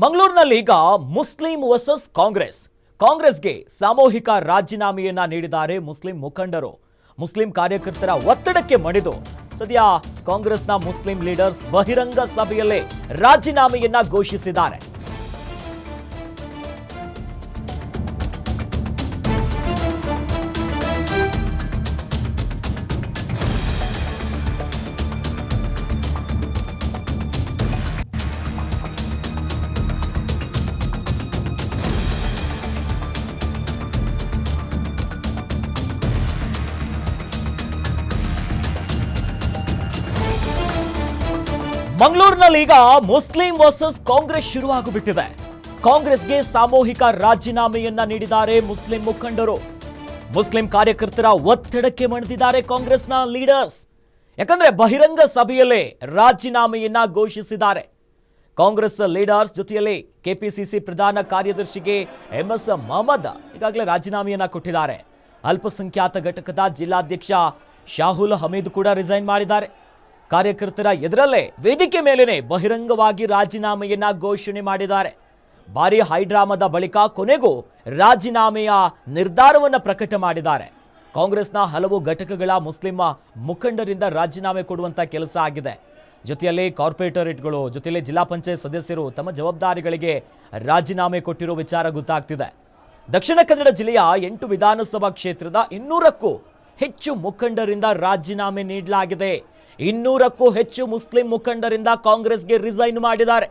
ಮಂಗಳೂರಿನಲ್ಲಿ ಈಗ Muslim versus ಕಾಂಗ್ರೆಸ್ಗೆ ಸಾಮೂಹಿಕ ರಾಜೀನಾಮೆಯನ್ನ ನೀಡಿದ್ದಾರೆ ಮುಸ್ಲಿಂ ಮುಖಂಡರು. ಮುಸ್ಲಿಂ ಕಾರ್ಯಕರ್ತರ ಒತ್ತಡಕ್ಕೆ ಮಣಿದು ಸದ್ಯ ಕಾಂಗ್ರೆಸ್ನ ಮುಸ್ಲಿಂ ಲೀಡರ್ಸ್ ಬಹಿರಂಗ ಸಭೆಯಲ್ಲೇ ರಾಜೀನಾಮೆಯನ್ನ ಘೋಷಿಸಿದ್ದಾರೆ. ಮಂಗಳೂರಿನಲ್ಲಿ ಈಗ ಮುಸ್ಲಿಂ ವರ್ಸಸ್ ಕಾಂಗ್ರೆಸ್ ಶುರುವಾಗುಬಿಟ್ಟಿದೆ. ಕಾಂಗ್ರೆಸ್ಗೆ ಸಾಮೂಹಿಕ ರಾಜೀನಾಮೆಯನ್ನ ನೀಡಿದ್ದಾರೆ ಮುಸ್ಲಿಂ ಮುಖಂಡರು. ಮುಸ್ಲಿಂ ಕಾರ್ಯಕರ್ತರ ಒತ್ತಡಕ್ಕೆ ಮಣಿದಿದ್ದಾರೆ ಕಾಂಗ್ರೆಸ್ನ ಲೀಡರ್ಸ್. ಯಾಕಂದ್ರೆ ಬಹಿರಂಗ ಸಭೆಯಲ್ಲೇ ರಾಜೀನಾಮೆಯನ್ನ ಘೋಷಿಸಿದ್ದಾರೆ. ಕಾಂಗ್ರೆಸ್ ಲೀಡರ್ಸ್ ಜೊತೆಯಲ್ಲಿ ಕೆಪಿಸಿಸಿ ಪ್ರಧಾನ ಕಾರ್ಯದರ್ಶಿಗೆ ಎಂಎಸ್ ಮೊಹಮ್ಮದ್ ಈಗಾಗಲೇ ರಾಜೀನಾಮೆಯನ್ನ ಕೊಟ್ಟಿದ್ದಾರೆ. ಅಲ್ಪಸಂಖ್ಯಾತ ಘಟಕದ ಜಿಲ್ಲಾಧ್ಯಕ್ಷ ಶಾಹುಲ್ ಹಮೀದ್ ಕೂಡ ರಿಸೈನ್ ಮಾಡಿದ್ದಾರೆ. ಕಾರ್ಯಕರ್ತರ ಎದುರಲ್ಲೇ ವೇದಿಕೆ ಮೇಲೇನೆ ಬಹಿರಂಗವಾಗಿ ರಾಜೀನಾಮೆಯನ್ನ ಘೋಷಣೆ ಮಾಡಿದ್ದಾರೆ. ಭಾರಿ ಹೈಡ್ರಾಮಾದ ಬಳಿಕ ಕೊನೆಗೂ ರಾಜೀನಾಮೆಯ ನಿರ್ಧಾರವನ್ನು ಪ್ರಕಟ ಮಾಡಿದ್ದಾರೆ. ಕಾಂಗ್ರೆಸ್ನ ಹಲವು ಘಟಕಗಳ ಮುಸ್ಲಿಂ ಮುಖಂಡರಿಂದ ರಾಜೀನಾಮೆ ಕೊಡುವಂತ ಕೆಲಸ ಆಗಿದೆ. ಜೊತೆಯಲ್ಲಿ ಕಾರ್ಪೊರೇಟರ್ಗಳು ಜೊತೆಯಲ್ಲಿ ಜಿಲ್ಲಾ ಪಂಚಾಯತ್ ಸದಸ್ಯರು ತಮ್ಮ ಜವಾಬ್ದಾರಿಗಳಿಗೆ ರಾಜೀನಾಮೆ ಕೊಟ್ಟಿರೋ ವಿಚಾರ ಗೊತ್ತಾಗ್ತಿದೆ. ದಕ್ಷಿಣ ಕನ್ನಡ ಜಿಲ್ಲೆಯ 8 ವಿಧಾನಸಭಾ ಕ್ಷೇತ್ರದ 200ಕ್ಕೂ ಹೆಚ್ಚು ಮುಖಂಡರಿಂದ ರಾಜೀನಾಮೆ ನೀಡಲಾಗಿದೆ. 200ಕ್ಕೂ ಹೆಚ್ಚು ಮುಸ್ಲಿಂ ಮುಖಂಡರಿಂದ ಕಾಂಗ್ರೆಸ್ಗೆ ರಿಸೈನ್ ಮಾಡಿದ್ದಾರೆ.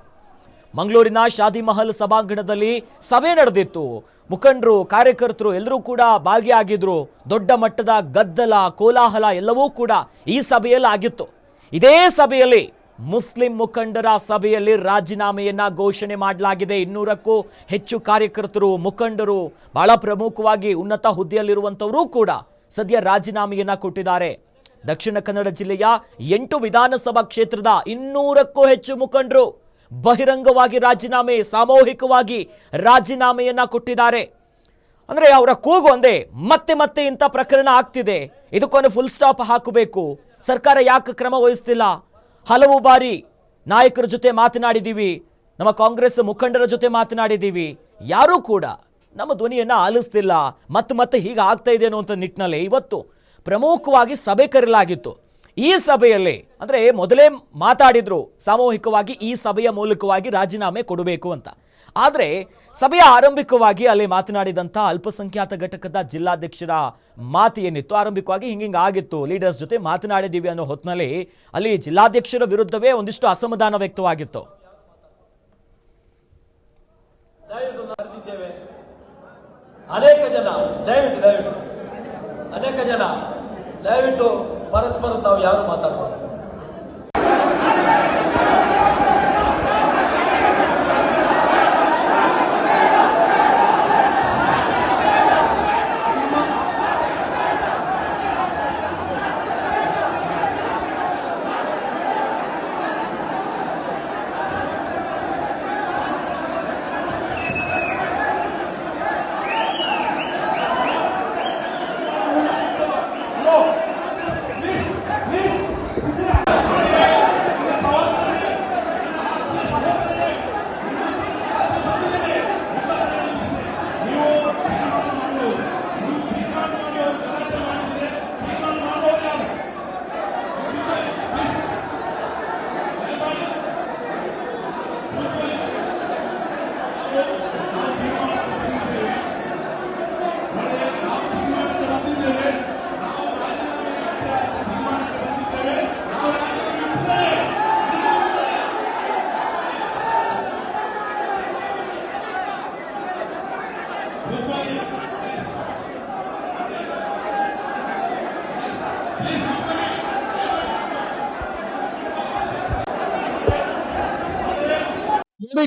ಮಂಗಳೂರಿನ ಶಾದಿ ಮಹಲ್ ಸಭಾಂಗಣದಲ್ಲಿ ಸಭೆ ನಡೆದಿತ್ತು. ಮುಖಂಡರು ಕಾರ್ಯಕರ್ತರು ಎಲ್ಲರೂ ಕೂಡ ಭಾಗಿಯಾಗಿದ್ರು. ದೊಡ್ಡ ಮಟ್ಟದ ಗದ್ದಲ ಕೋಲಾಹಲ ಎಲ್ಲವೂ ಕೂಡ ಈ ಸಭೆಯಲ್ಲಿ ಆಗಿತ್ತು. ಇದೇ ಸಭೆಯಲ್ಲಿ ಮುಸ್ಲಿಂ ಮುಖಂಡರ ಸಭೆಯಲ್ಲಿ ರಾಜೀನಾಮೆಯನ್ನ ಘೋಷಣೆ ಮಾಡಲಾಗಿದೆ. 200ಕ್ಕೂ ಹೆಚ್ಚು ಕಾರ್ಯಕರ್ತರು ಮುಖಂಡರು ಬಹಳ ಪ್ರಮುಖವಾಗಿ ಉನ್ನತ ಹುದ್ದೆಯಲ್ಲಿರುವಂತವರು ಕೂಡ ಸದ್ಯ ರಾಜೀನಾಮೆಯನ್ನ ಕೊಟ್ಟಿದ್ದಾರೆ. ದಕ್ಷಿಣ ಕನ್ನಡ ಜಿಲ್ಲೆಯ 8 ವಿಧಾನಸಭಾ ಕ್ಷೇತ್ರದ 200ಕ್ಕೂ ಹೆಚ್ಚು ಮುಖಂಡರು ಬಹಿರಂಗವಾಗಿ ರಾಜೀನಾಮೆ ಸಾಮೂಹಿಕವಾಗಿ ರಾಜೀನಾಮೆಯನ್ನ ಕೊಟ್ಟಿದ್ದಾರೆ. ಅಂದ್ರೆ ಅವರ ಕೂಗು ಒಂದೇ, ಮತ್ತೆ ಮತ್ತೆ ಇಂಥ ಪ್ರಕರಣ ಆಗ್ತಿದೆ, ಇದಕ್ಕೊಂದು ಫುಲ್ ಸ್ಟಾಪ್ ಹಾಕಬೇಕು, ಸರ್ಕಾರ ಯಾಕೆ ಕ್ರಮ ವಹಿಸ್ತಿಲ್ಲ, ಹಲವು ಬಾರಿ ನಾಯಕರ ಜೊತೆ ಮಾತನಾಡಿದ್ದೀವಿ, ನಮ್ಮ ಕಾಂಗ್ರೆಸ್ ಮುಖಂಡರ ಜೊತೆ ಮಾತನಾಡಿದ್ದೀವಿ, ಯಾರೂ ಕೂಡ ನಮ್ಮ ಧ್ವನಿಯನ್ನ ಆಲಿಸ್ತಿಲ್ಲ, ಮತ್ತೆ ಹೀಗೆ ಆಗ್ತಾ ಇದೆ ಅನ್ನುವಂಥ ನಿಟ್ಟಿನಲ್ಲಿ ಇವತ್ತು ಪ್ರಮುಖವಾಗಿ ಸಭೆ ಕರೆಯಲಾಗಿತ್ತು. ಈ ಸಭೆಯಲ್ಲಿ ಅಂದ್ರೆ ಮೊದಲೇ ಮಾತಾಡಿದ್ರು ಸಾಮೂಹಿಕವಾಗಿ ಈ ಸಭೆಯ ಮೂಲಕವಾಗಿ ರಾಜೀನಾಮೆ ಕೊಡಬೇಕು ಅಂತ. ಆದರೆ ಸಭೆಯ ಆರಂಭಿಕವಾಗಿ ಅಲ್ಲಿ ಮಾತನಾಡಿದಂಥ ಅಲ್ಪಸಂಖ್ಯಾತ ಘಟಕದ ಜಿಲ್ಲಾಧ್ಯಕ್ಷರ ಮಾತು ಏನಿತ್ತು, ಆರಂಭಿಕವಾಗಿ ಹಿಂಗೆ ಆಗಿತ್ತು, ಲೀಡರ್ಸ್ ಜೊತೆ ಮಾತನಾಡಿದ್ದೀವಿ ಅನ್ನೋ ಹೊತ್ತಿನಲ್ಲಿ ಅಲ್ಲಿ ಜಿಲ್ಲಾಧ್ಯಕ್ಷರ ವಿರುದ್ಧವೇ ಒಂದಿಷ್ಟು ಅಸಮಾಧಾನ ವ್ಯಕ್ತವಾಗಿತ್ತು. ಅನೇಕ ಜನ ದಯವಿಟ್ಟು ಪರಸ್ಪರ ತಾವು ಯಾರು ಮಾತಾಡಬಾರ್ದು.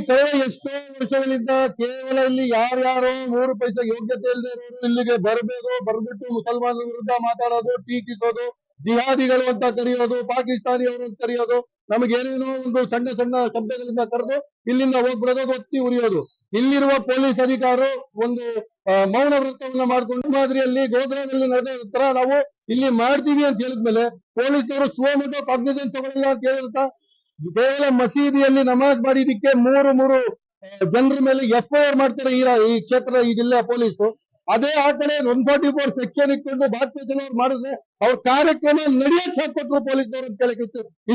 ಕಳೆದ ಎಷ್ಟೋ ವರ್ಷಗಳಿಂದ ಕೇವಲ ಇಲ್ಲಿ ಯಾರ್ಯಾರೋ 3 ಪೈಸೆ ಯೋಗ್ಯತೆ ಇಲ್ಲದೆ ಇಲ್ಲಿಗೆ ಬರಬೇಕು, ಬರ್ಬಿಟ್ಟು ಮುಸಲ್ಮಾನರ ವಿರುದ್ಧ ಮಾತಾಡೋದು, ಟೀಕಿಸೋದು, ಜಿಹಾದಿಗಳು ಅಂತ ಕರೆಯೋದು, ಪಾಕಿಸ್ತಾನಿಯವರು ಅಂತ ಕರೆಯೋದು, ನಮಗೇನೇನೋ ಒಂದು ಸಣ್ಣ ಸಣ್ಣ ಶಬ್ದಗಳಿಂದ ಕರೆದು ಇಲ್ಲಿಂದ ಹೋಗ್ಬಿಡೋದು, ಒತ್ತಿ ಉರಿಯೋದು. ಇಲ್ಲಿರುವ ಪೊಲೀಸ್ ಅಧಿಕಾರಿಗಳು ಒಂದು ಮೌನ ವ್ರತವನ್ನ ಮಾಡ್ಕೊಂಡು ಮಾದರಿಯಲ್ಲಿ ಗೋಧ್ರಾದಲ್ಲಿ ನಡೆದ ತರ ನಾವು ಇಲ್ಲಿ ಮಾಡ್ತೀವಿ ಅಂತ ಹೇಳಿದ್ಮೇಲೆ ಪೊಲೀಸರು ಸ್ವಮತ ಕಾಗ್ನಿಜೆನ್ಸ್ ತಗೊಳ್ಳಿಲ್ಲ ಅಂತ ಹೇಳಿರ್ತಾ ಕೇವಲ ಮಸೀದಿಯಲ್ಲಿ ನಮಾಜ್ ಮಾಡಿದಕ್ಕೆ ಮೂರು ಜನರ ಮೇಲೆ FIR ಮಾಡ್ತಾರೆ ಈ ಕ್ಷೇತ್ರ ಈ ಜಿಲ್ಲೆಯ ಪೊಲೀಸರು. ಅದೇ ಆ ಕಡೆ 144 ಸೆಕ್ಷನ್ ಇಟ್ಕೊಂಡು ಭಾರತೀಯ ಮಾಡಿದ್ರೆ ಅವ್ರ ಕಾರ್ಯಕ್ರಮ ನಡೆಯಕ್ಕೆ ಹಾಕೊಟ್ರು ಪೊಲೀಸರು ಅಂತ ಕೇಳಕ್ಕೆ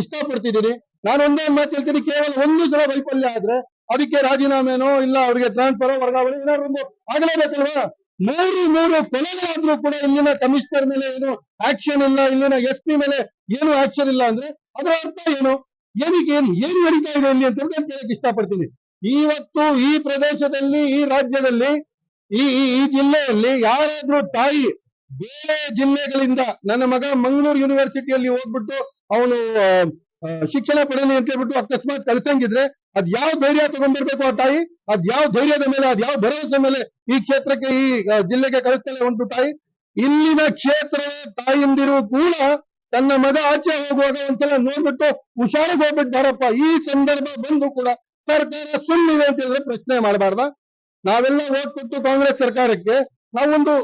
ಇಷ್ಟಪಡ್ತಿದ್ದೀನಿ. ನಾನು ಒಂದೇ ಮಾತು ಹೇಳ್ತೀನಿ, ಕೇವಲ ಒಂದು ಸಲ ವೈಫಲ್ಯ ಆದ್ರೆ ಅದಕ್ಕೆ ರಾಜೀನಾಮೆನೋ ಇಲ್ಲ ಅವ್ರಿಗೆ ಟ್ರಾನ್ಸ್ಫರ್ ವರ್ಗಾವಣೆ ಏನಾದ್ರು ಒಂದು ಆಗಲೇಬೇಕಲ್ವಾ? ಮೂರು ಕೊಲೆಗಳಾದ್ರೂ ಕೂಡ ಇಲ್ಲಿನ ಕಮಿಷನರ್ ಮೇಲೆ ಏನು ಆಕ್ಷನ್ ಇಲ್ಲ, ಇಲ್ಲಿನ SP ಮೇಲೆ ಏನು ಆಕ್ಷನ್ ಇಲ್ಲ ಅಂದ್ರೆ ಅದರ ಅರ್ಥ ಏನು? ಏನ್ ನಡೀತಾ ಇದೆ ಇಲ್ಲಿ ಅಂತ ನಾನು ಕೇಳಕ್ಕೆ ಇಷ್ಟಪಡ್ತೀನಿ. ಇವತ್ತು ಈ ಪ್ರದೇಶದಲ್ಲಿ, ಈ ರಾಜ್ಯದಲ್ಲಿ, ಈ ಜಿಲ್ಲೆಯಲ್ಲಿ ಯಾರಾದ್ರೂ ತಾಯಿ ಬೇರೆ ಜಿಲ್ಲೆಗಳಿಂದ ನನ್ನ ಮಗ ಮಂಗಳೂರು ಯೂನಿವರ್ಸಿಟಿಯಲ್ಲಿ ಹೋಗ್ಬಿಟ್ಟು ಅವನು ಶಿಕ್ಷಣ ಪಡೆಯಲಿ ಅಂತ ಹೇಳ್ಬಿಟ್ಟು ಅಕಸ್ಮಾತ್ ಕಳ್ಸಂಗಿದ್ರೆ ಅದ್ ಯಾವ ಧೈರ್ಯ ತಗೊಂಡ್ಬರ್ಬೇಕು ಆ ತಾಯಿ? ಅದ್ ಯಾವ ಧೈರ್ಯದ ಮೇಲೆ, ಅದ್ ಯಾವ ಭರವಸೆ ಮೇಲೆ ಈ ಕ್ಷೇತ್ರಕ್ಕೆ, ಈ ಜಿಲ್ಲೆಗೆ ಕಳಿಸ್ತಾಳೆ ಒಂದು ತಾಯಿ? ಇಲ್ಲಿನ ಕ್ಷೇತ್ರ ತಾಯಿಂದಿರು ಕೂಡ ತನ್ನ ಮಗ ಆಚೆ ಹೋಗುವಾಗ ಒಂದ್ಸಲ ನೋಡ್ಬಿಟ್ಟು ಹುಷಾರಿಗೆ ಹೋಗ್ಬಿಟ್ಟಾರಪ್ಪ. ಈ ಸಂದರ್ಭ ಬಂದು ಕೂಡ ಸರ್ಕಾರ ಸುಳ್ಳಿದೆ ಅಂತ ಹೇಳಿದ್ರೆ ಪ್ರಶ್ನೆ ಮಾಡಬಾರ್ದ? ನಾವೆಲ್ಲ ಓಟ್ ಕೊಟ್ಟು ಕಾಂಗ್ರೆಸ್ ಸರ್ಕಾರಕ್ಕೆ ನಾವೊಂದು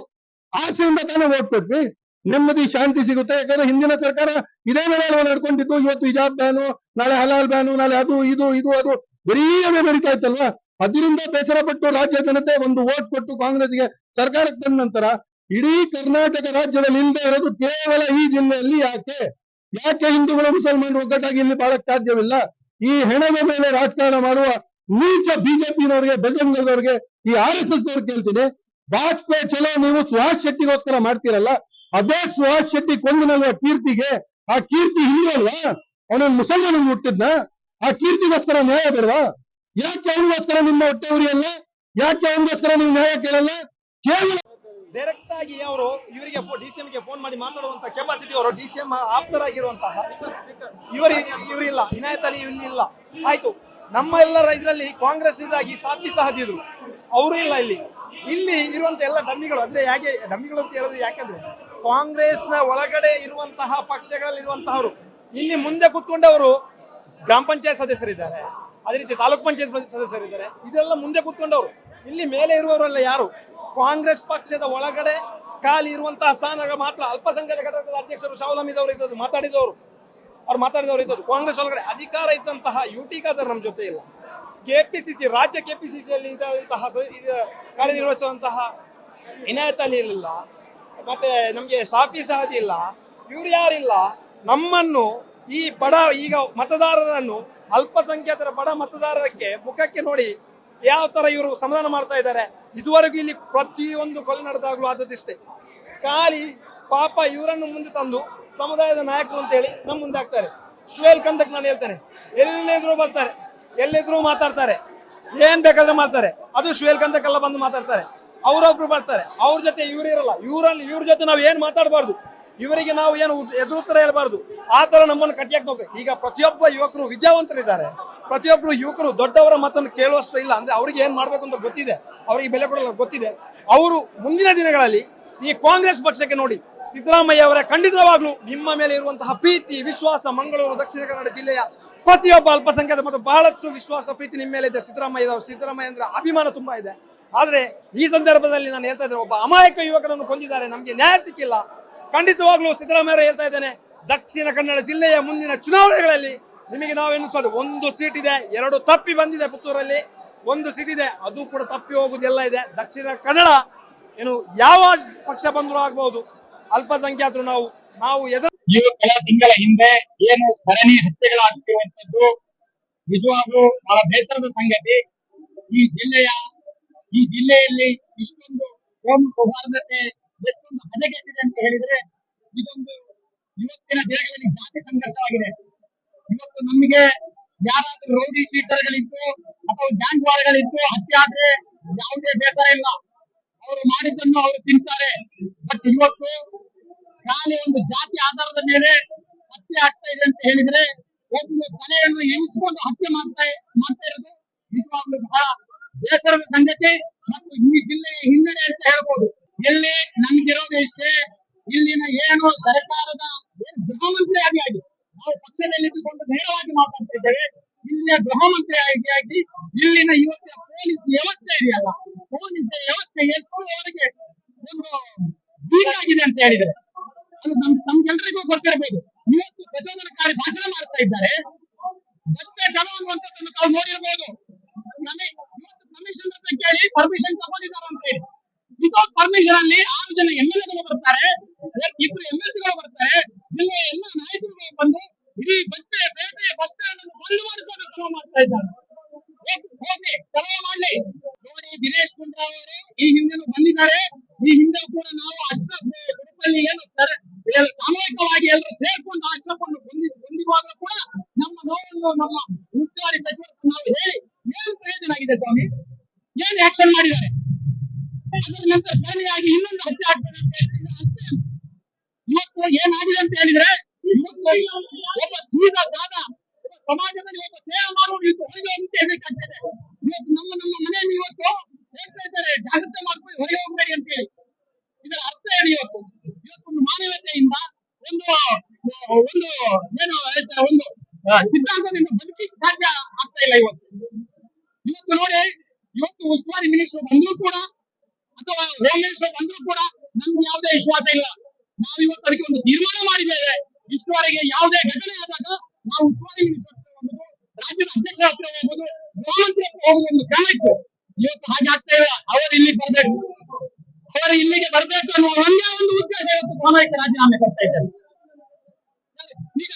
ಆಸೆಯಿಂದ ತಾನೇ ಓಟ್ ಕೊಟ್ವಿ, ನೆಮ್ಮದಿ ಶಾಂತಿ ಸಿಗುತ್ತೆ. ಯಾಕಂದ್ರೆ ಹಿಂದಿನ ಸರ್ಕಾರ ಇದೇ ಮೇಲೆ ನಡ್ಕೊಂಡಿದ್ದು. ಇವತ್ತು ಹಿಜಾಬ್ ಬ್ಯಾನು, ನಾಳೆ ಹಲಾಲ್ ಬ್ಯಾನು, ನಾಳೆ ಅದು ಅದು ಬರೀ ಅದೇ ನಡೀತಾ ಇತ್ತಲ್ವಾ? ಅದರಿಂದ ಬೇಸರ ಪಟ್ಟು ರಾಜ್ಯ ಜನತೆ ಒಂದು ಓಟ್ ಕೊಟ್ಟು ಕಾಂಗ್ರೆಸ್ಗೆ ಸರ್ಕಾರಕ್ಕೆ ತಂದ ನಂತರ ಇಡೀ ಕರ್ನಾಟಕ ರಾಜ್ಯದಲ್ಲಿ ಇಲ್ಲದೆ ಇರೋದು ಕೇವಲ ಈ ಜಿಲ್ಲೆಯಲ್ಲಿ ಯಾಕೆ ಹಿಂದೂಗಳು ಮುಸಲ್ಮಾನರು ಒಗ್ಗಟ್ಟಾಗಿ ಇಲ್ಲಿ ಬಾಳಕ್ ಸಾಧ್ಯವಿಲ್ಲ? ಈ ಹೆಣದ ಮೇಲೆ ರಾಜಕಾರಣ ಮಾಡುವ ನೀಚ ಬಿಜೆಪಿನವರಿಗೆ, ಬಜರಂಗದವರಿಗೆ, ಈ RSS ನವ್ರಿಗೆ ಕೇಳ್ತೀನಿ, ವಾಜಪೇಯಿ ಚಲೋ ನೀವು ಸುಹಾಸ್ ಶೆಟ್ಟಿಗೋಸ್ಕರ ಮಾಡ್ತೀರಲ್ಲ, ಅದೇ ಸುಹಾಸ್ ಶೆಟ್ಟಿ ಕೊಂದನಲ್ವ ಕೀರ್ತಿಗೆ, ಆ ಕೀರ್ತಿ ಹಿಂದೂ ಅಲ್ವಾ? ಅವನೊಂದು ಮುಸಲ್ಮಾನ ಹುಟ್ಟಿದ್ನ? ಆ ಕೀರ್ತಿಗೋಸ್ಕರ ನ್ಯಾಯ ಬೇಡವಾ? ಯಾಕೆ ಅವನಿಗೋಸ್ಕರ ನಿಮ್ಮ ಹೊಟ್ಟೆ ಉರಿಯಲ್ಲ? ಯಾಕೆ ಅವನಿಗೋಸ್ಕರ ನೀವು ನ್ಯಾಯ ಕೇಳಲ್ಲ? ಕೇವಲ ಡೈರೆಕ್ಟ್ ಆಗಿ ಅವರು ಇವರಿಗೆ DCM ಗೆ ಫೋನ್ ಮಾಡಿ ಮಾತಾಡುವಂತ ಕೆಪಾಸಿಟಿ ಅವರು DCM ಆಪ್ತರಾಗಿರುವಂತಹ ಇವರಿಲ್ಲ, ಇನಾಯತ್ ಅಲಿ ಇಲ್ಲಿ ಇಲ್ಲ. ಆಯ್ತು, ನಮ್ಮ ಎಲ್ಲರ ಇದರಲ್ಲಿ ಕಾಂಗ್ರೆಸ್ ಇದಾಗಿ ಸಾಫಿ ಸಹದಿದ್ರು, ಅವರು ಇಲ್ಲ. ಇಲ್ಲಿ ಇರುವಂತ ಎಲ್ಲ ಡಮ್ಮಿಗಳು, ಅಂದ್ರೆ ಯಾಕೆ ಡಮ್ಮಿಗಳು ಅಂತ ಹೇಳೋದು ಯಾಕಂದ್ರೆ ಕಾಂಗ್ರೆಸ್ನ ಒಳಗಡೆ ಇರುವಂತಹ ಪಕ್ಷಗಳಲ್ಲಿರುವಂತಹವರು ಇಲ್ಲಿ ಮುಂದೆ ಕೂತ್ಕೊಂಡವರು ಗ್ರಾಮ ಪಂಚಾಯತ್ ಸದಸ್ಯರಿದ್ದಾರೆ, ಅದೇ ರೀತಿ ತಾಲೂಕ್ ಪಂಚಾಯತ್ ಸದಸ್ಯರಿದ್ದಾರೆ. ಇದೆಲ್ಲ ಮುಂದೆ ಕೂತ್ಕೊಂಡವರು. ಇಲ್ಲಿ ಮೇಲೆ ಇರುವವರೆಲ್ಲ ಯಾರು? ಕಾಂಗ್ರೆಸ್ ಪಕ್ಷದ ಒಳಗಡೆ ಖಾಲಿ ಇರುವಂತಹ ಸ್ಥಾನ ಮಾತ್ರ ಅಲ್ಪಸಂಖ್ಯಾತ ಘಟಕದ ಅಧ್ಯಕ್ಷರು ಶಾಹುಲ್ ಹಮೀದ್ ಅವರು ಇದ್ದದ್ದು, ಮಾತಾಡಿದವರು ಇದ್ದದ್ದು. ಕಾಂಗ್ರೆಸ್ ಒಳಗಡೆ ಅಧಿಕಾರ ಇದ್ದಂತಹ UT ಖಾದರ್ ನಮ್ಮ ಜೊತೆ ಇಲ್ಲ. KPCC ರಾಜ್ಯ KPCCಯಲ್ಲಿ ಇದ್ದಂತಹ ಕಾರ್ಯನಿರ್ವಹಿಸುವಂತಹ ಇನಾಯತ್ ಅಲಿ ಇಲ್ಲ, ಮತ್ತೆ ನಮ್ಗೆ ಶಾಫಿ ಸಹದಿ ಇಲ್ಲ, ಇವ್ರು ಯಾರಿಲ್ಲ. ನಮ್ಮನ್ನು ಈ ಈಗ ಮತದಾರರನ್ನು, ಅಲ್ಪಸಂಖ್ಯಾತರ ಬಡ ಮತದಾರರಿಗೆ ಮುಖಕ್ಕೆ ನೋಡಿ ಯಾವ ತರ ಇವರು ಸಮಾಧಾನ ಮಾಡ್ತಾ ಇದ್ದಾರೆ. ಇದುವರೆಗೂ ಇಲ್ಲಿ ಪ್ರತಿಯೊಂದು ಕೊಲೆ ನಡೆದಾಗ್ಲೂ ಆದದಿಷ್ಟೇ. ಖಾಲಿ ಪಾಪ ಇವರನ್ನು ಮುಂದೆ ತಂದು ಸಮುದಾಯದ ನಾಯಕರು ಅಂತ ಹೇಳಿ ನಮ್ಮ ಮುಂದೆ ಆಗ್ತಾರೆ. ಶುವೇಲ್ ಕಂದಕ್ ನಾನು ಹೇಳ್ತೇನೆ, ಎಲ್ಲಿದ್ರು ಬರ್ತಾರೆ, ಎಲ್ಲಿದ್ರು ಮಾತಾಡ್ತಾರೆ, ಏನ್ ಬೇಕಾದ್ರೆ ಮಾಡ್ತಾರೆ. ಅದು ಶುವೇಲ್ ಕಂದಕ್ ಎಲ್ಲ ಬಂದು ಮಾತಾಡ್ತಾರೆ. ಅವರೊಬ್ರು ಬರ್ತಾರೆ, ಅವ್ರ ಜೊತೆ ಇವ್ರು ಇರಲ್ಲ. ಇವ್ರ ಜೊತೆ ನಾವು ಏನ್ ಮಾತಾಡಬಾರ್ದು, ಇವರಿಗೆ ನಾವು ಏನು ಎದುರುತ್ತರ ಹೇಳ್ಬಾರ್ದು. ಆ ತರ ನಮ್ಮನ್ನು ಕಟ್ಟಿಯಾಕ್ ಹೋಗಿ. ಈಗ ಪ್ರತಿಯೊಬ್ಬ ಯುವಕರು ವಿದ್ಯಾವಂತರಿದ್ದಾರೆ, ಪ್ರತಿಯೊಬ್ಬರು ಯುವಕರು ದೊಡ್ಡವರ ಮಾತನ್ನು ಕೇಳುವಷ್ಟು ಇಲ್ಲ. ಅಂದ್ರೆ ಅವ್ರಿಗೆ ಏನ್ ಮಾಡ್ಬೇಕು ಅಂತ ಗೊತ್ತಿದೆ, ಅವ್ರಿಗೆ ಬೆಲೆ ಕೊಡಲ್ಲ ಗೊತ್ತಿದೆ. ಅವರು ಮುಂದಿನ ದಿನಗಳಲ್ಲಿ ಈ ಕಾಂಗ್ರೆಸ್ ಪಕ್ಷಕ್ಕೆ ನೋಡಿ, ಸಿದ್ದರಾಮಯ್ಯ ಅವರ ಖಂಡಿತವಾಗ್ಲೂ ನಿಮ್ಮ ಮೇಲೆ ಇರುವಂತಹ ಪ್ರೀತಿ, ವಿಶ್ವಾಸ, ಮಂಗಳೂರು ದಕ್ಷಿಣ ಕನ್ನಡ ಜಿಲ್ಲೆಯ ಪ್ರತಿಯೊಬ್ಬ ಅಲ್ಪಸಂಖ್ಯಾತ ಮತ್ತು ಬಹಳಷ್ಟು ವಿಶ್ವಾಸ, ಪ್ರೀತಿ ನಿಮ್ಮ ಮೇಲೆ ಇದೆ. ಸಿದ್ದರಾಮಯ್ಯ ಅಂದ್ರೆ ಅಭಿಮಾನ ತುಂಬಾ ಇದೆ. ಆದ್ರೆ ಈ ಸಂದರ್ಭದಲ್ಲಿ ನಾನು ಹೇಳ್ತಾ ಇದ್ದೇನೆ, ಒಬ್ಬ ಅಮಾಯಕ ಯುವಕರನ್ನು ಕೊಂದಿದ್ದಾರೆ, ನಮ್ಗೆ ನ್ಯಾಯ ಸಿಕ್ಕಿಲ್ಲ. ಖಂಡಿತವಾಗ್ಲೂ ಸಿದ್ದರಾಮಯ್ಯ ಅವರು ಹೇಳ್ತಾ ಇದ್ದೇನೆ, ದಕ್ಷಿಣ ಕನ್ನಡ ಜಿಲ್ಲೆಯ ಮುಂದಿನ ಚುನಾವಣೆಗಳಲ್ಲಿ ನಿಮಗೆ ನಾವು ಎನ್ನಿಸೋದು 1 ಸೀಟ್ ಇದೆ, 2 ತಪ್ಪಿ ಬಂದಿದೆ. ಪುತ್ತೂರಲ್ಲಿ 1 ಸೀಟ್ ಇದೆ, ಅದು ಕೂಡ ತಪ್ಪಿ ಹೋಗುದೆಲ್ಲ ಇದೆ. ದಕ್ಷಿಣ ಕನ್ನಡ ಏನು ಯಾವ ಪಕ್ಷ ಬಂದರೂ ಆಗಬಹುದು, ಅಲ್ಪಸಂಖ್ಯಾತರು ನಾವು ಕೆಲ ತಿಂಗಳ ಹಿಂದೆ ಏನು ಸರಣಿ ಹತ್ಯೆಗಳಾಗ್ತಿರುವಂತದ್ದು ನಿಜವಾಗ್ಲೂ ಬಹಳ ಬೇಸರದ ಸಂಗತಿ. ಈ ಜಿಲ್ಲೆಯಲ್ಲಿ ಇಷ್ಟೊಂದು ಕೋಮು ಸೌಹಾರ್ದತೆ ಎಷ್ಟೊಂದು ಹದಗೆಟ್ಟಿದೆ ಅಂತ ಹೇಳಿದ್ರೆ ಇದೊಂದು ಇವತ್ತಿನ ದಿನಗಳಲ್ಲಿ ಜಾತಿ ಸಂಘರ್ಷ ಆಗಿದೆ. ಇವತ್ತು ನಮಗೆ ಯಾರಾದ್ರೂ ರೌಡಿ ಶೀಟರ್ಗಳಿತ್ತು ಅಥವಾ ಗ್ಯಾಂಗ್ ವಾರ್ಗಳಿತ್ತು ಹತ್ಯೆ ಆದ್ರೆ ಯಾವುದೇ ಬೇಸರ ಇಲ್ಲ, ಅವರು ಮಾಡಿದ್ದನ್ನು ಅವರು ತಿಂತಾರೆ. ಬಟ್ ಇವತ್ತು ಖಾಲಿ ಒಂದು ಜಾತಿ ಆಧಾರದ ಮೇಲೆ ಹತ್ಯೆ ಆಗ್ತಾ ಇದೆ ಅಂತ ಹೇಳಿದ್ರೆ ಒಂದು ತಲೆಯನ್ನು ಎನಿಸಿಕೊಂಡು ಹತ್ಯೆ ಮಾಡ್ತಾ ಇರೋದು ನಿಜವಾಗ್ಲೂ ಬಹಳ ಬೇಸರದ ಸಂಗತಿ ಮತ್ತು ಈ ಜಿಲ್ಲೆಯ ಹಿನ್ನಡೆ ಅಂತ ಹೇಳ್ಬೋದು. ಇಲ್ಲಿ ನಮ್ಗಿರೋದು ಇಷ್ಟೇ, ಇಲ್ಲಿನ ಏನು ಸರ್ಕಾರದ ಗೃಹ ಮಂತ್ರಿ ಆಗಿ ನಾವು ಪಕ್ಷದಲ್ಲಿ ಇಟ್ಟುಕೊಂಡು ನೇರವಾಗಿ ಮಾತಾಡ್ತಾ ಇದ್ದೇವೆ. ಇಲ್ಲಿಯ ಗೃಹ ಮಂತ್ರಿ ಆಗಿ ಇಲ್ಲಿನ ಇವತ್ತಿನ ಪೊಲೀಸ್ ವ್ಯವಸ್ಥೆ ಇದೆಯಲ್ಲ, ಪೊಲೀಸ್ ವ್ಯವಸ್ಥೆ ಎಷ್ಟು ಅವರಿಗೆ ಒಂದು ವೀಕಾಗಿದೆ ಅಂತ ಹೇಳಿದ್ರೆ ಅದು ನಮ್ಗೆಲ್ರಿಗೂ ಗೊತ್ತಿರಬಹುದು. ಇವತ್ತು ಪ್ರಚೋದನಕಾರಿ ಭಾಷಣ ಮಾಡ್ತಾ ಇದ್ದಾರೆ. ಮತ್ತೆ ಜನ ಅನ್ನುವಂಥದ್ದನ್ನು ತಾವು ನೋಡಿರಬಹುದು. ಕೇಳಿ ಪರ್ಮಿಷನ್ ತಗೊಂಡಿದ್ದಾರೆ ಅಂತ ಹೇಳಿ. ವಿತೌಟ್ ಪರ್ಮಿಷನ್ ಅಲ್ಲಿ 6 ಜನ MLA ಬರ್ತಾರೆ, 2 MLC ಬರ್ತಾರೆ, ಜಿಲ್ಲೆಯ ಎಲ್ಲ ನಾಯಕರುಗಳು ಬಂದು ಇಡೀ ಪೇಟೆ ಬಸ್ ಸ್ಟ್ಯಾಂಡ್ ಅನ್ನು ಬಂದ್ ಮಾಡಿಕೊಂಡು ಕ್ರಮ ಮಾಡ್ತಾ ಇದ್ದಾರೆ. ಹೋಗಿ ಕ್ರಮ ಮಾಡ್ಲಿ. ನೋಡಿ, ದಿನೇಶ್ ಗುಂಡೂರಾವ್ ಅವರು ಈ ಹಿಂದೆನೂ ಬಂದಿದ್ದಾರೆ. ಈ ಹಿಂದೆ ಕೂಡ ನಾವು ಅಶ್ರಫ್ ಗುರುಪಲ್ಲಿ ಏನು ಸಾಮೂಹಿಕವಾಗಿ ಎಲ್ಲರೂ ಸೇರ್ಕೊಂಡು ಅಶ್ರಫ್ ಅನ್ನು ಹೊಂದಿರುವಾಗಲೂ ಕೂಡ ನಮ್ಮ ನೋವನ್ನು ನಮ್ಮ ಉಸ್ತುವಾರಿ ಸಚಿವರು ನಾವು ಹೇಳಿ ಏನ್ ಪ್ರಯೋಜನ ಆಗಿದೆ ಸ್ವಾಮಿ? ಏನ್ ಆಕ್ಷನ್ ಮಾಡಿದ್ದಾರೆ? ಅದರ ನಂತರ ಸರಣಿಯಾಗಿ ಇನ್ನೊಂದು ಹತ್ಯೆ ಆಗ್ತದೆ ಅಂತ ಹೇಳಿದ್ರೆ ಇವತ್ತು ಏನಾಗಿದೆ ಅಂತ ಹೇಳಿದ್ರೆ, ಇವತ್ತು ಒಬ್ಬ ಸೀದಾ ಸಾದ ಸಮಾಜದಲ್ಲಿ ಒಬ್ಬ ಸೇವೆ ಮಾಡುವುದು ಇವತ್ತು ಹೊರಗೆ ಹೋಗುತ್ತೆ ಹೇಳಬೇಕಾಗ್ತದೆ. ಇವತ್ತು ನಮ್ಮ ಮನೆಯಲ್ಲಿ ಇವತ್ತು ಹೇಳ್ತಾ ಇದ್ದಾರೆ, ಜಾಗ್ರತೆ ಮಾಡ್ಕೊಂಡು ಹೊರಗೆ ಹೋಗ್ಬೇಡಿ ಅಂತ ಹೇಳಿ. ಇದರ ಅರ್ಥ ಏನು? ಇವತ್ತೊಂದು ಮಾನವೀಯತೆಯಿಂದ ಒಂದು ಒಂದು ಏನು ಹೇಳ್ತಾರೆ, ಒಂದು ಸಿದ್ಧಾಂತದಿಂದ ಬದುಕಲಿಕ್ಕೆ ಸಾಧ್ಯ ಆಗ್ತಾ ಇಲ್ಲ. ಇವತ್ತು ನೋಡಿ, ಇವತ್ತು ಉಸ್ತುವಾರಿ ಮಿನಿಸ್ಟರ್ ಬಂದ್ರು ಕೂಡ ಅಥವಾ ಹೋಮ್ ಮಿನಿಸ್ಟರ್ ಬಂದ್ರು ಕೂಡ ನಮ್ಗೆ ಯಾವುದೇ ವಿಶ್ವಾಸ ಇಲ್ಲ. ನಾವು ಇವತ್ತು ಅದಕ್ಕೆ ಒಂದು ತೀರ್ಮಾನ ಮಾಡಿದ್ದೇವೆ. ಇಷ್ಟುವರೆಗೆ ಯಾವುದೇ ಘಟನೆ ಆದಾಗ ನಾವು ಉಸ್ತುವಾರಿ ಮಿನಿಸ್ಟರ್ ಹತ್ರ ಹೋಗುದು, ರಾಜ್ಯದ ಅಧ್ಯಕ್ಷರ ಹತ್ರ ಹೋಗುದು, ಗೃಹಮಂತ್ರಿ ಹತ್ರ ಹೋಗುದು ಒಂದು ಕ್ರಮ ಇತ್ತು. ಇವತ್ತು ಹಾಗೆ ಆಗ್ತಾ ಇಲ್ಲ. ಅವರು ಇಲ್ಲಿಗೆ ಬರ್ಬೇಕು ಅನ್ನುವ ಒಂದೇ ಒಂದು ಉದ್ದೇಶ ಇವತ್ತು ಸಾಮೂಹಿಕ ರಾಜೀನಾಮೆ ಕೊಡ್ತಾ ಇದ್ದಾರೆ. ಈಗ